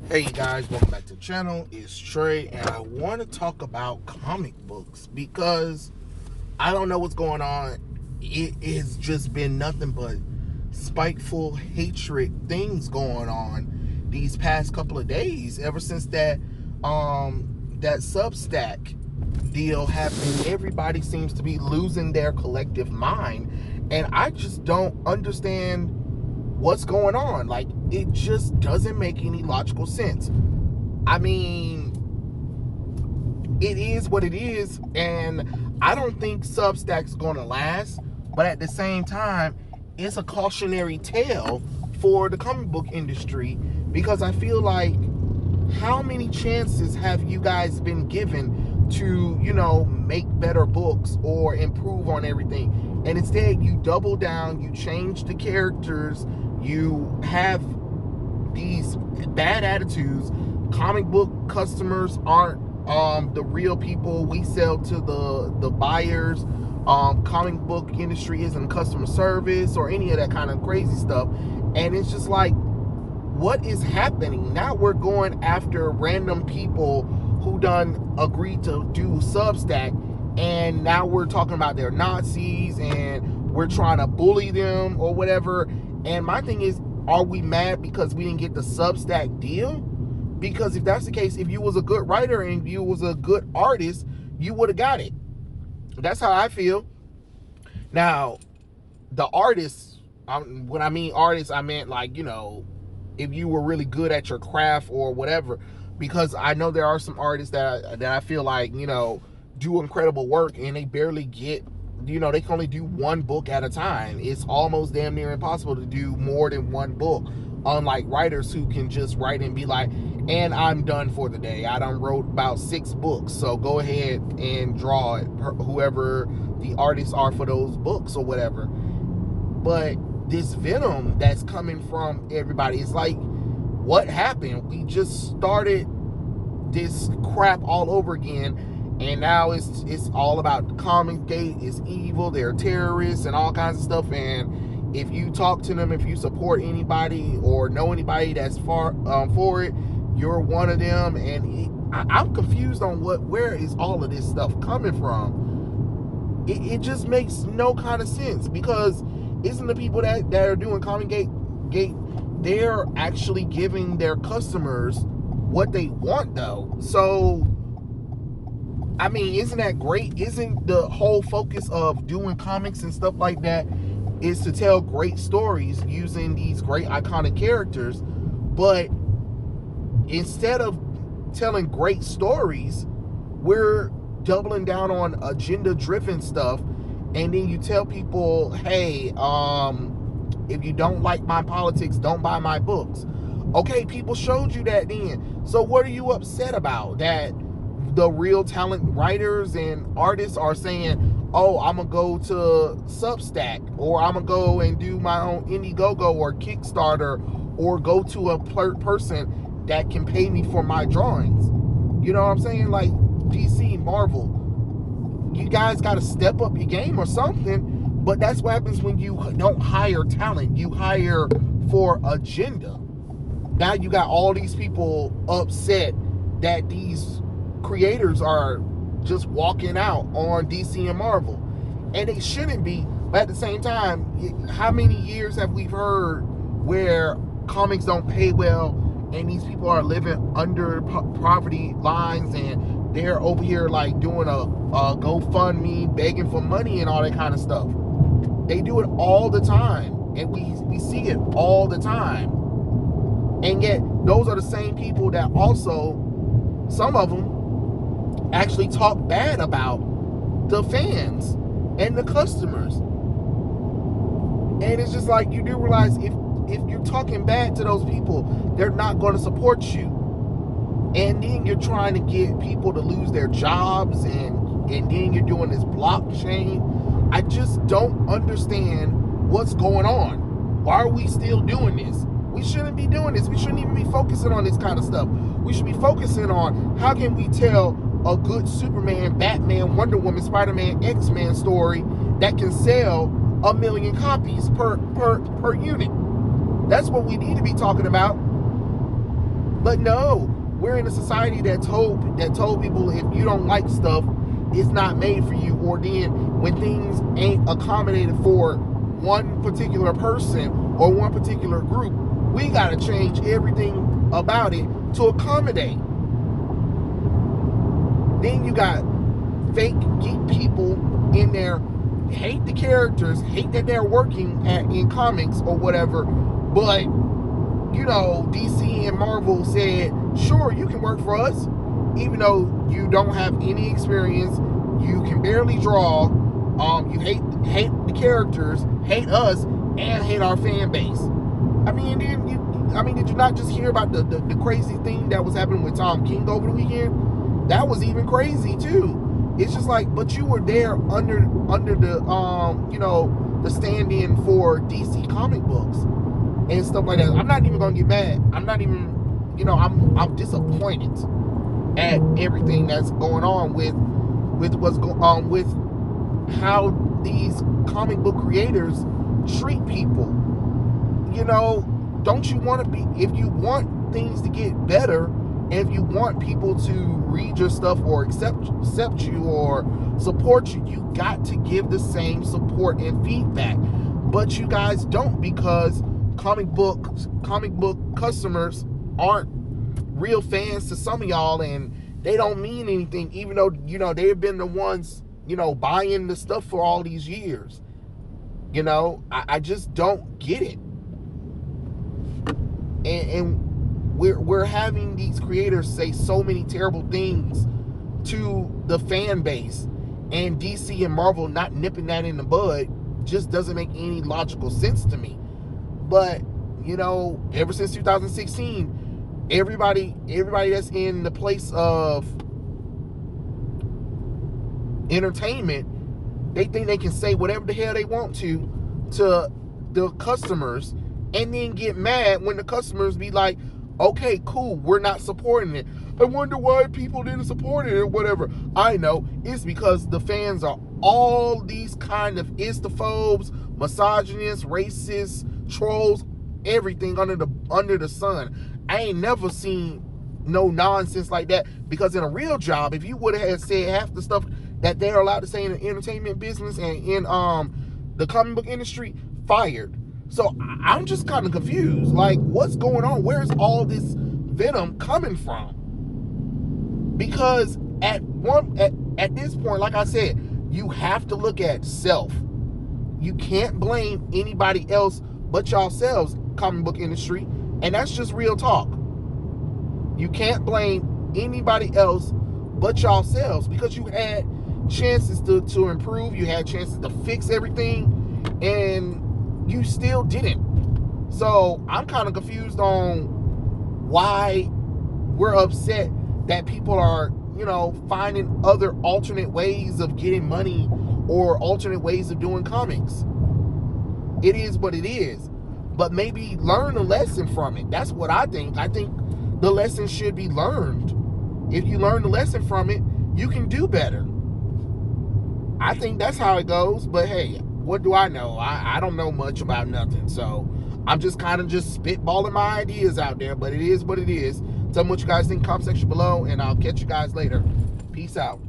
Hey you guys, welcome back to the channel. It's Trey, and I want to talk about comic books because I don't know what's going on. It has just been nothing but spiteful hatred things going on these past couple of days. Ever since that Substack deal happened, everybody seems to be losing their collective mind, and I just don't understand what's going on. Like, it just doesn't make any logical sense. I mean, it is what it is, and I don't think Substack's gonna last, but at the same time, it's a cautionary tale for the comic book industry, because I feel like, how many chances have you guys been given to, make better books or improve on everything? And instead, you double down, you change the characters, you have these bad attitudes. Comic book customers aren't the real people we sell to the buyers. Comic book industry isn't customer service or any of that kind of crazy stuff. And it's just like, what is happening? Now we're going after random people who done agreed to do Substack, and now we're talking about they're Nazis and we're trying to bully them or whatever. And my thing is, are we mad because we didn't get the Substack deal? Because if that's the case, if you was a good writer and you was a good artist, you would have got it. That's how I feel. Now, the artists, when I mean artists, I meant, like, if you were really good at your craft or whatever. Because I know there are some artists that I feel like, do incredible work, and they barely get, they can only do one book at a time. It's almost damn near impossible to do more than one book, unlike writers who can just write and be like, and I'm done for the day. I done wrote about 6 books, so go ahead and draw it, whoever the artists are for those books or whatever. But this Venom that's coming from everybody, it's like, what happened? We just started this crap all over again, and now it's all about Comic Gate. It's evil, they're terrorists and all kinds of stuff. And if you talk to them, if you support anybody or know anybody that's for it, you're one of them. And I'm confused on where is all of this stuff coming from. It just makes no kind of sense, because isn't the people that are doing Comic Gate, they're actually giving their customers what they want, though? So, I mean, isn't that great? Isn't the whole focus of doing comics and stuff like that is to tell great stories using these great iconic characters? But instead of telling great stories, we're doubling down on agenda-driven stuff. And then you tell people, hey, if you don't like my politics, don't buy my books. Okay, people showed you that then. So what are you upset about? That the real talent writers and artists are saying, oh, I'm going to go to Substack, or I'm going to go and do my own Indiegogo or Kickstarter, or go to a person that can pay me for my drawings. You know what I'm saying? Like, DC, Marvel, you guys got to step up your game or something. But that's what happens when you don't hire talent. You hire for agenda. Now you got all these people upset that these creators are just walking out on DC and Marvel. And they shouldn't be. But at the same time, how many years have we heard where comics don't pay well, and these people are living under poverty lines, and they're over here like doing a GoFundMe, begging for money and all that kind of stuff? They do it all the time, and we see it all the time. And yet, those are the same people that also, some of them, actually talk bad about the fans and the customers. And it's just like, you do realize, if you're talking bad to those people, they're not going to support you. And then you're trying to get people to lose their jobs, and then you're doing this blockchain. I just don't understand what's going on. Why are we still doing this? We shouldn't be doing this. We shouldn't even be focusing on this kind of stuff. We should be focusing on, how can we tell a good Superman, Batman, Wonder Woman, Spider-Man, X-Men story that can sell 1 million copies per unit. That's what we need to be talking about. But no, we're in a society that told people if you don't like stuff, it's not made for you. Or then when things ain't accommodated for one particular person or one particular group, we gotta change everything about it to accommodate. Then you got fake geek people in there, hate the characters, hate that they're working in comics or whatever, but you know, DC and Marvel said, sure, you can work for us, even though you don't have any experience, you can barely draw, you hate the characters, hate us, and hate our fan base. I mean, did you not just hear about the crazy thing that was happening with Tom King over the weekend? That was even crazy too. It's just like, but you were there under the you know, the stand-in for DC comic books and stuff like that. I'm not even gonna get mad. I'm not even, you know, I'm disappointed at everything that's going on with what's going on with how these comic book creators treat people. You know, don't you want to be, if you want things to get better, and if you want people to read your stuff or accept you or support you, you got to give the same support and feedback. But you guys don't, because comic book customers aren't real fans to some of y'all, and they don't mean anything, even though, you know, they've been the ones, you know, buying the stuff for all these years. You know, I just don't get it. And we're having these creators say so many terrible things to the fan base, and DC and Marvel not nipping that in the bud just doesn't make any logical sense to me. But, you know, ever since 2016, everybody that's in the place of entertainment, they think they can say whatever the hell they want to the customers, and then get mad when the customers be like, okay, cool, we're not supporting it. I wonder why people didn't support it or whatever. I know, it's because the fans are all these kind of istaphobes, misogynists, racists, trolls, everything under the sun. I ain't never seen no nonsense like that, because in a real job, if you would have said half the stuff that they're allowed to say in the entertainment business and in the comic book industry, fired. So I'm just kind of confused. Like, what's going on? Where's all this venom coming from? Because at this point, like I said, you have to look at self. You can't blame anybody else but yourselves, comic book industry, and that's just real talk. You can't blame anybody else but yourselves, because you had chances to improve, you had chances to fix everything, and you still didn't. So I'm kind of confused on why we're upset that people are, you know, finding other alternate ways of getting money or alternate ways of doing comics. It is what it is. But maybe learn a lesson from it. That's what I think. I think the lesson should be learned. If you learn the lesson from it, you can do better. I think that's how it goes. But hey, what do I know? I don't know much about nothing. So I'm just kind of just spitballing my ideas out there. But it is what it is. Tell me what you guys think in the comment section below, and I'll catch you guys later. Peace out.